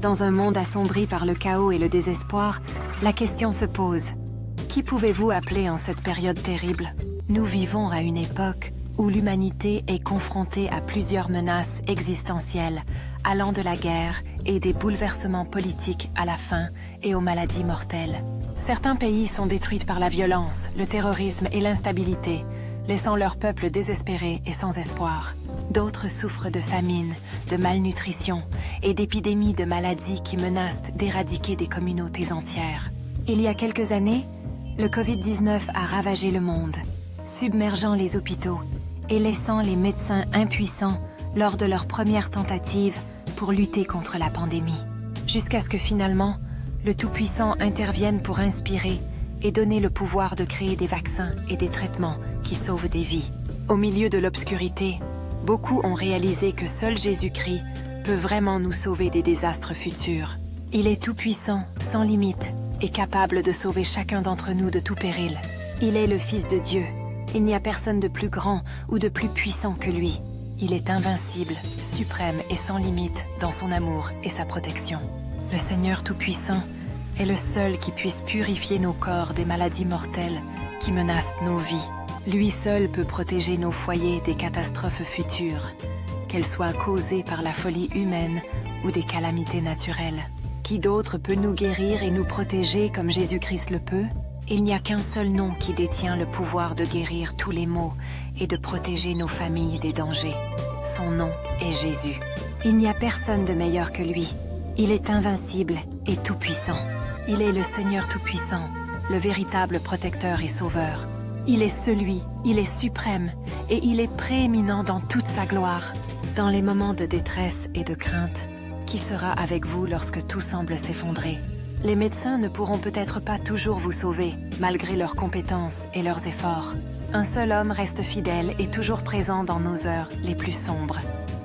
Dans un monde assombri par le chaos et le désespoir, la question se pose. Qui pouvez-vous appeler en cette période terrible? Nous vivons à une époque où l'humanité est confrontée à plusieurs menaces existentielles, allant de la guerre et des bouleversements politiques à la faim et aux maladies mortelles. Certains pays sont détruits par la violence, le terrorisme et l'instabilité, laissant leur peuple désespéré et sans espoir. D'autres souffrent de famine, de malnutrition et d'épidémies de maladies qui menacent d'éradiquer des communautés entières. Il y a quelques années, le Covid-19 a ravagé le monde, submergeant les hôpitaux et laissant les médecins impuissants lors de leur première tentative pour lutter contre la pandémie. Jusqu'à ce que finalement, le Tout-Puissant intervienne pour inspirer et donner le pouvoir de créer des vaccins et des traitements qui sauvent des vies. Au milieu de l'obscurité, beaucoup ont réalisé que seul Jésus-Christ peut vraiment nous sauver des désastres futurs. Il est tout-puissant, sans limite, et capable de sauver chacun d'entre nous de tout péril. Il est le Fils de Dieu. Il n'y a personne de plus grand ou de plus puissant que lui. Il est invincible, suprême et sans limite dans son amour et sa protection. Le Seigneur Tout-Puissant est le seul qui puisse purifier nos corps des maladies mortelles qui menacent nos vies. Lui seul peut protéger nos foyers des catastrophes futures, qu'elles soient causées par la folie humaine ou des calamités naturelles. Qui d'autre peut nous guérir et nous protéger comme Jésus-Christ le peut? Il n'y a qu'un seul nom qui détient le pouvoir de guérir tous les maux et de protéger nos familles des dangers. Son nom est Jésus. Il n'y a personne de meilleur que lui. Il est invincible et tout-puissant. Il est le Seigneur Tout-Puissant, le véritable protecteur et sauveur. Il est suprême et il est prééminent dans toute sa gloire. Dans les moments de détresse et de crainte, qui sera avec vous lorsque tout semble s'effondrer? Les médecins ne pourront peut-être pas toujours vous sauver, malgré leurs compétences et leurs efforts. Un seul homme reste fidèle et toujours présent dans nos heures les plus sombres.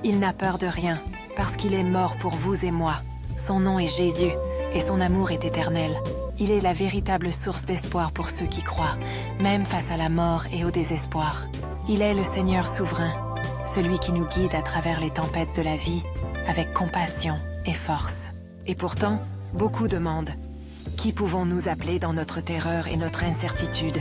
Il n'a peur de rien, parce qu'il est mort pour vous et moi. Son nom est Jésus, et son amour est éternel. Il est la véritable source d'espoir pour ceux qui croient, même face à la mort et au désespoir. Il est le Seigneur souverain, celui qui nous guide à travers les tempêtes de la vie, avec compassion et force. Et pourtant, beaucoup demandent, qui pouvons-nous appeler dans notre terreur et notre incertitude?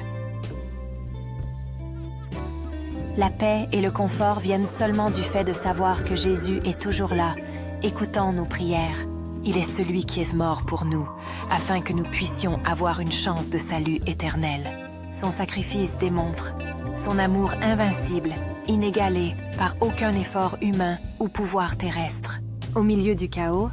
La paix et le confort viennent seulement du fait de savoir que Jésus est toujours là, écoutant nos prières. Il est celui qui est mort pour nous, afin que nous puissions avoir une chance de salut éternel. Son sacrifice démontre son amour invincible, inégalé par aucun effort humain ou pouvoir terrestre. Au milieu du chaos,